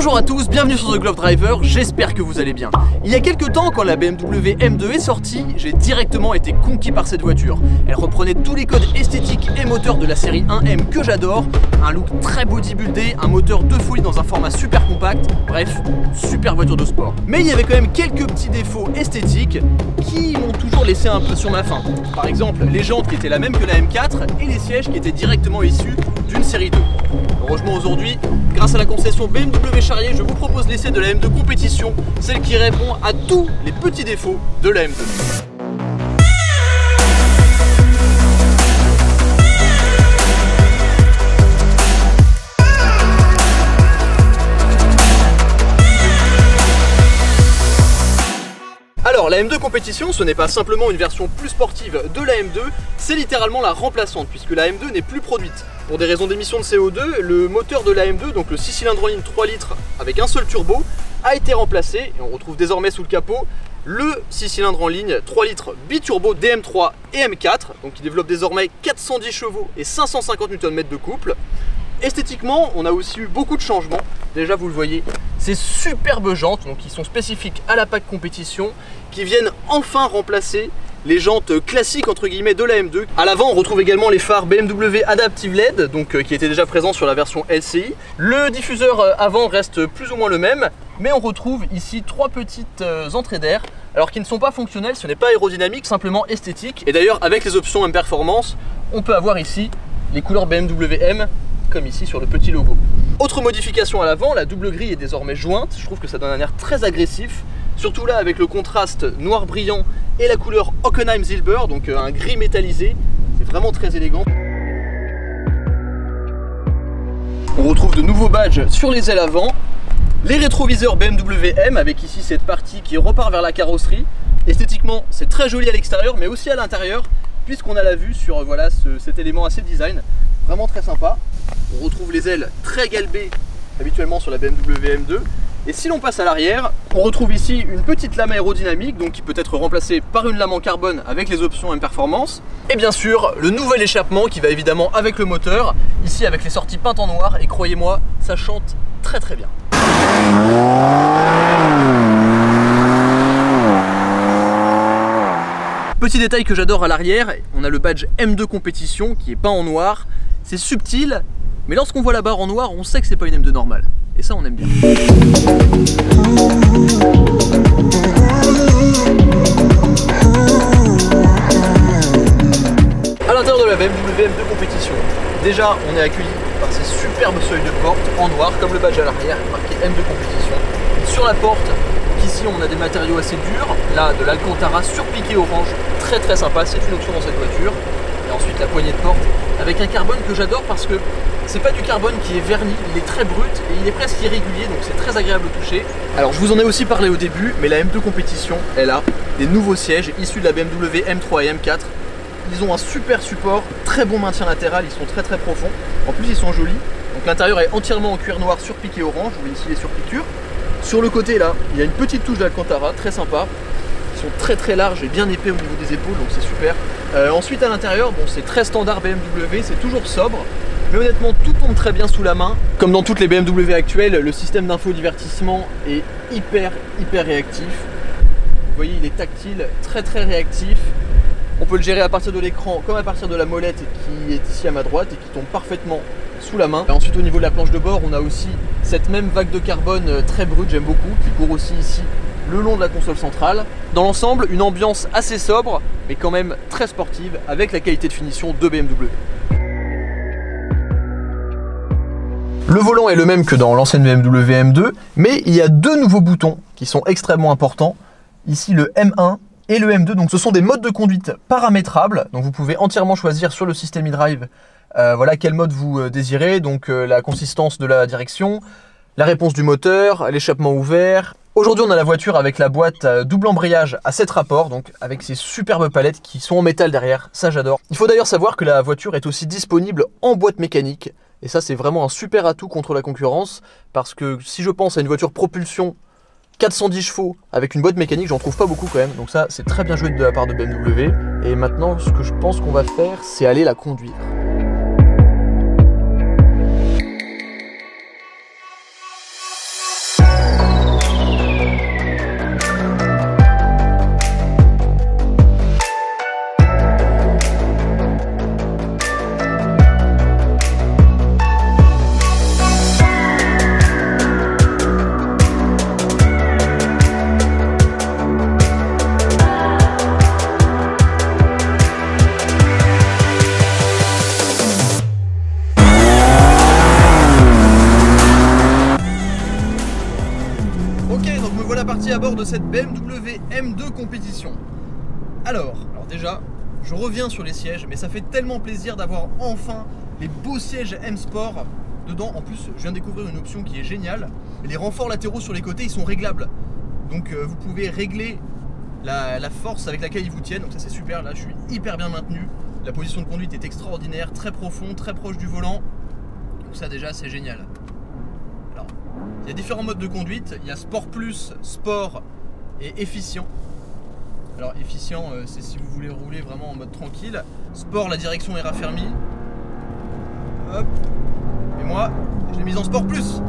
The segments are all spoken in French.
Bonjour à tous, bienvenue sur The Glove Driver, j'espère que vous allez bien. Il y a quelques temps, quand la BMW M2 est sortie, j'ai directement été conquis par cette voiture. Elle reprenait tous les codes esthétiques et moteurs de la série 1M que j'adore, un look très bodybuildé, un moteur de folie dans un format super compact, bref, super voiture de sport. Mais il y avait quand même quelques petits défauts esthétiques qui m'ont toujours laissé un peu sur ma faim. Par exemple, les jantes qui étaient la même que la M4 et les sièges qui étaient directement issus d'une série 2. Heureusement aujourd'hui, grâce à la concession BMW Charrier, je vous propose l'essai de la M2 compétition, celle qui répond à tous les petits défauts de la M2. Alors la M2 compétition, ce n'est pas simplement une version plus sportive de la M2, c'est littéralement la remplaçante puisque la M2 n'est plus produite. Pour des raisons d'émission de CO2, le moteur de la M2, donc le 6 cylindres en ligne 3 litres avec un seul turbo, a été remplacé et on retrouve désormais sous le capot le 6 cylindres en ligne 3 litres biturbo DM3 et M4, donc qui développe désormais 410 chevaux et 550 Nm de couple. Esthétiquement, on a aussi eu beaucoup de changements. Déjà, vous le voyez, ces superbes jantes, donc qui sont spécifiques à la PAC compétition, qui viennent enfin remplacer les jantes classiques entre guillemets de la M2. À l'avant, on retrouve également les phares BMW Adaptive LED, donc qui étaient déjà présents sur la version LCI. Le diffuseur avant reste plus ou moins le même, mais on retrouve ici trois petites entrées d'air, alors qui ne sont pas fonctionnelles, ce n'est pas aérodynamique, simplement esthétique. Et d'ailleurs, avec les options M Performance, on peut avoir ici les couleurs BMW M, comme ici sur le petit logo. Autre modification à l'avant, la double grille est désormais jointe. Je trouve que ça donne un air très agressif, surtout là avec le contraste noir brillant et la couleur Hockenheim Silber, donc un gris métallisé. C'est vraiment très élégant. On retrouve de nouveaux badges sur les ailes avant, les rétroviseurs BMW M avec ici cette partie qui repart vers la carrosserie. Esthétiquement, c'est très joli à l'extérieur, mais aussi à l'intérieur, puisqu'on a la vue sur voilà, cet élément assez design. Vraiment très sympa. On retrouve les ailes très galbées habituellement sur la BMW M2. Et si l'on passe à l'arrière, on retrouve ici une petite lame aérodynamique, donc qui peut être remplacée par une lame en carbone avec les options M Performance. Et bien sûr, le nouvel échappement qui va évidemment avec le moteur, ici avec les sorties peintes en noir, et croyez-moi, ça chante très très bien. Petit détail que j'adore à l'arrière, on a le badge M2 compétition qui est peint en noir. C'est subtil, mais lorsqu'on voit la barre en noir, on sait que c'est pas une M2 normale. Et ça, on aime bien. À l'intérieur de la BMW M2 compétition, déjà, on est accueilli par ces superbes seuils de porte en noir, comme le badge à l'arrière, marqué M2 compétition. Sur la porte, ici, on a des matériaux assez durs. Là, de l'Alcantara surpiqué orange, très très sympa. C'est une option dans cette voiture. Et ensuite, la poignée de porte avec un carbone que j'adore parce que c'est pas du carbone qui est verni, il est très brut et il est presque irrégulier, donc c'est très agréable au toucher. Alors je vous en ai aussi parlé au début, mais la M2 compétition, elle a des nouveaux sièges issus de la BMW M3 et M4. Ils ont un super support, très bon maintien latéral, ils sont très très profonds. En plus ils sont jolis. Donc l'intérieur est entièrement en cuir noir surpiqué orange, vous voyez ici les surpiqûres. Sur le côté là, il y a une petite touche d'Alcantara, très sympa. Ils sont très très larges et bien épais au niveau des épaules, donc c'est super. Ensuite à l'intérieur, bon, c'est très standard BMW, c'est toujours sobre, mais honnêtement tout tombe très bien sous la main. Comme dans toutes les BMW actuelles, le système d'infodivertissement est hyper réactif. Vous voyez, il est tactile, très réactif. On peut le gérer à partir de l'écran comme à partir de la molette qui est ici à ma droite et qui tombe parfaitement sous la main. Ensuite au niveau de la planche de bord, on a aussi cette même vague de carbone très brute, j'aime beaucoup, qui court aussi ici le long de la console centrale. Dans l'ensemble, une ambiance assez sobre, mais quand même très sportive, avec la qualité de finition de BMW. Le volant est le même que dans l'ancienne BMW M2, mais il y a deux nouveaux boutons qui sont extrêmement importants. Ici le M1 et le M2, donc ce sont des modes de conduite paramétrables, donc vous pouvez entièrement choisir sur le système e-drive voilà quel mode vous désirez, donc la consistance de la direction, la réponse du moteur, l'échappement ouvert. Aujourd'hui on a la voiture avec la boîte double embrayage à 7 rapports, donc avec ces superbes palettes qui sont en métal derrière, ça j'adore. Il faut d'ailleurs savoir que la voiture est aussi disponible en boîte mécanique, et ça c'est vraiment un super atout contre la concurrence, parce que si je pense à une voiture propulsion 410 chevaux avec une boîte mécanique, j'en trouve pas beaucoup quand même, donc ça c'est très bien joué de la part de BMW. Et maintenant ce que je pense qu'on va faire, c'est aller la conduire. parti à bord de cette BMW M2 compétition. Alors déjà, je reviens sur les sièges, mais ça fait tellement plaisir d'avoir enfin les beaux sièges M Sport dedans. En plus, je viens de découvrir une option qui est géniale. Les renforts latéraux sur les côtés, ils sont réglables. Donc vous pouvez régler la force avec laquelle ils vous tiennent. Donc ça c'est super, là je suis hyper bien maintenu. La position de conduite est extraordinaire, très profond, très proche du volant. Donc ça déjà c'est génial. Alors, il y a différents modes de conduite. Il y a Sport Plus, Sport et Efficient. Alors efficient, c'est si vous voulez rouler vraiment en mode tranquille. Sport, la direction est raffermie. Hop. Et moi, je l'ai mise en Sport Plus.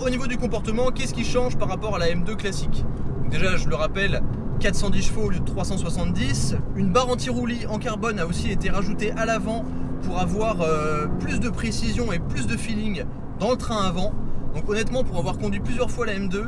Au niveau du comportement, qu'est-ce qui change par rapport à la M2 classique? Donc déjà, je le rappelle, 410 chevaux au lieu de 370. Une barre anti-roulis en carbone a aussi été rajoutée à l'avant pour avoir plus de précision et plus de feeling dans le train avant. Donc honnêtement, pour avoir conduit plusieurs fois la M2,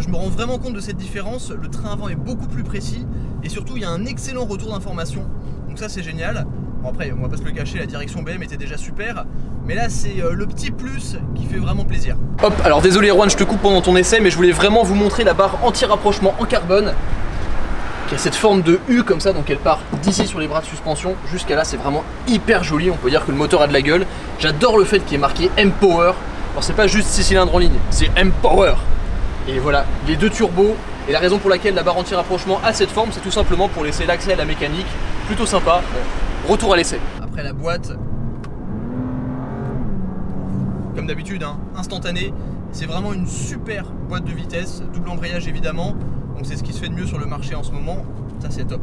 je me rends vraiment compte de cette différence. Le train avant est beaucoup plus précis et surtout il y a un excellent retour d'information. Donc ça c'est génial. Bon après on va pas se le cacher, la direction BM était déjà super, mais là c'est le petit plus qui fait vraiment plaisir. Hop, alors désolé Erwan, je te coupe pendant ton essai, mais je voulais vraiment vous montrer la barre anti-rapprochement en carbone qui a cette forme de U comme ça, donc elle part d'ici sur les bras de suspension jusqu'à là. C'est vraiment hyper joli, on peut dire que le moteur a de la gueule. J'adore le fait qu'il y ait marqué M-Power. Alors c'est pas juste 6 cylindres en ligne, c'est M-Power. Et voilà, les deux turbos. Et la raison pour laquelle la barre anti-rapprochement a cette forme, c'est tout simplement pour laisser l'accès à la mécanique. Plutôt sympa. Bon, retour à l'essai. Après la boîte, comme d'habitude, hein, instantané. C'est vraiment une super boîte de vitesse, double embrayage évidemment. Donc c'est ce qui se fait de mieux sur le marché en ce moment. Ça c'est top.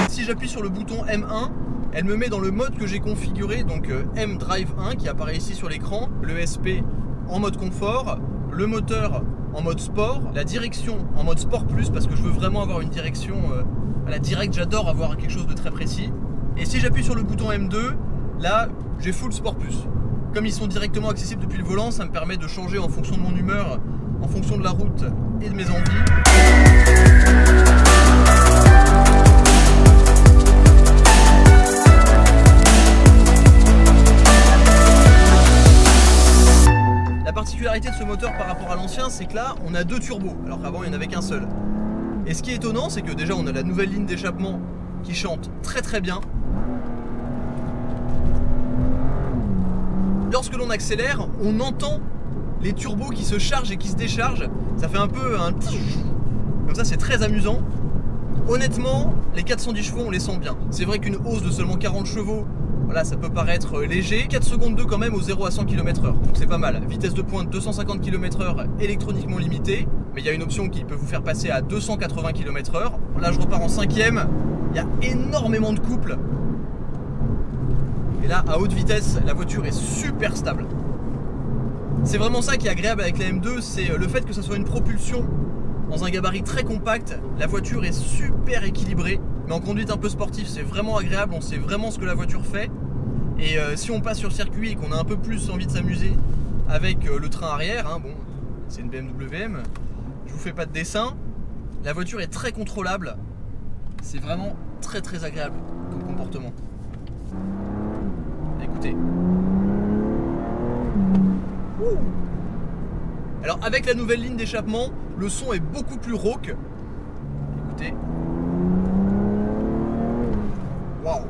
Si j'appuie sur le bouton M1, elle me met dans le mode que j'ai configuré, donc M Drive 1 qui apparaît ici sur l'écran, le SP en mode confort, le moteur en mode sport, la direction en mode sport plus parce que je veux vraiment avoir une direction à la directe, j'adore avoir quelque chose de très précis. Et si j'appuie sur le bouton M2, là j'ai full sport plus. Comme ils sont directement accessibles depuis le volant, ça me permet de changer en fonction de mon humeur, en fonction de la route et de mes envies. La particularité de ce moteur par rapport à l'ancien, c'est que là, on a deux turbos, alors qu'avant, il n'y en avait qu'un seul. Et ce qui est étonnant, c'est que déjà, on a la nouvelle ligne d'échappement qui chante très très bien. Lorsque l'on accélère, on entend les turbos qui se chargent et qui se déchargent. Ça fait un peu un tch. Comme ça, c'est très amusant. Honnêtement, les 410 chevaux, on les sent bien. C'est vrai qu'une hausse de seulement 40 chevaux, voilà, ça peut paraître léger. 4 secondes 2 quand même au 0 à 100 km/h, donc c'est pas mal. Vitesse de pointe 250 km/h électroniquement limitée, mais il y a une option qui peut vous faire passer à 280 km/h. Là je repars en 5e, il y a énormément de couples. Et là à haute vitesse, la voiture est super stable. C'est vraiment ça qui est agréable avec la M2, c'est le fait que ça soit une propulsion dans un gabarit très compact. La voiture est super équilibrée, mais en conduite un peu sportive, c'est vraiment agréable, on sait vraiment ce que la voiture fait. Et si on passe sur circuit et qu'on a un peu plus envie de s'amuser avec le train arrière, hein, bon, c'est une BMW M, je vous fais pas de dessin, la voiture est très contrôlable, c'est vraiment très très agréable comme comportement. Écoutez. Ouh. Alors avec la nouvelle ligne d'échappement, le son est beaucoup plus rauque. Écoutez. Waouh.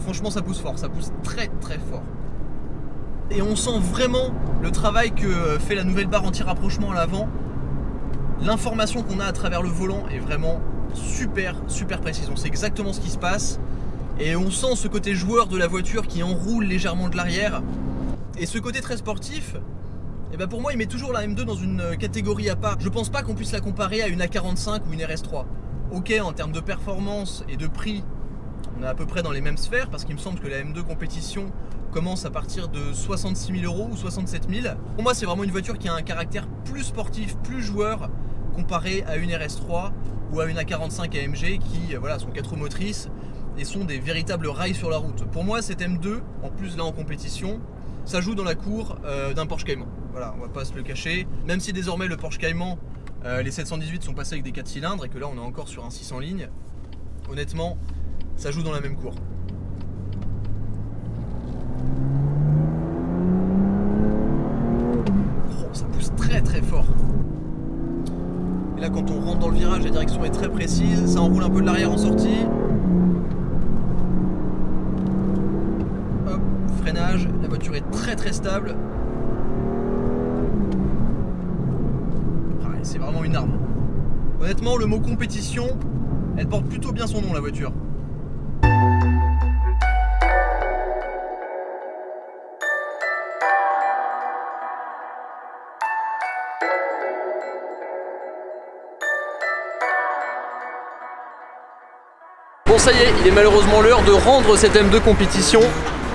Franchement ça pousse fort, ça pousse très très fort. Et on sent vraiment le travail que fait la nouvelle barre anti-rapprochement à l'avant. L'information qu'on a à travers le volant est vraiment super précise. On sait exactement ce qui se passe. Et on sent ce côté joueur de la voiture qui enroule légèrement de l'arrière. Et ce côté très sportif, et ben pour moi il met toujours la M2 dans une catégorie à part. Je pense pas qu'on puisse la comparer à une A45 ou une RS3. Ok, en termes de performance et de prix, on est à peu près dans les mêmes sphères, parce qu'il me semble que la M2 compétition commence à partir de 66 000 € ou 67 000. Pour moi c'est vraiment une voiture qui a un caractère plus sportif, plus joueur, comparé à une RS3 ou à une A45 AMG qui voilà, sont 4 roues motrices et sont des véritables rails sur la route. Pour moi cette M2, en plus là en compétition, ça joue dans la cour d'un Porsche Cayman. Voilà, on va pas se le cacher. Même si désormais le Porsche Cayman, les 718 sont passés avec des 4 cylindres et que là on est encore sur un 600 lignes, honnêtement, ça joue dans la même cour. dans le virage, la direction est très précise, ça enroule un peu de l'arrière en sortie. Hop, freinage, la voiture est très stable. Ouais, c'est vraiment une arme. Honnêtement, le mot compétition, elle porte plutôt bien son nom, la voiture. Bon, ça y est, il est malheureusement l'heure de rendre cette M2 compétition.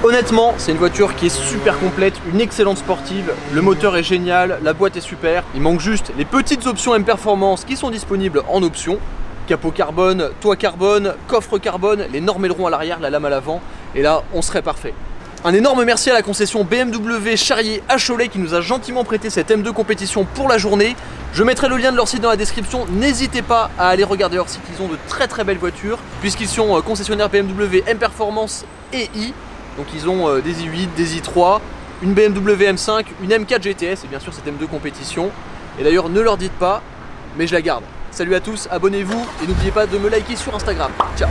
Honnêtement, c'est une voiture qui est super complète, une excellente sportive, le moteur est génial, la boîte est super. Il manque juste les petites options M Performance qui sont disponibles en option. Capot carbone, toit carbone, coffre carbone, les énormes ailerons à l'arrière, la lame à l'avant. Et là, on serait parfait. Un énorme merci à la concession BMW Charrier à Cholet qui nous a gentiment prêté cette M2 compétition pour la journée. Je mettrai le lien de leur site dans la description, n'hésitez pas à aller regarder leur site, ils ont de très belles voitures puisqu'ils sont concessionnaires BMW M Performance et i. Donc ils ont des i8, des i3, une BMW M5, une M4 GTS et bien sûr cette M2 compétition. Et d'ailleurs ne leur dites pas, mais je la garde. Salut à tous, abonnez-vous et n'oubliez pas de me liker sur Instagram. Ciao.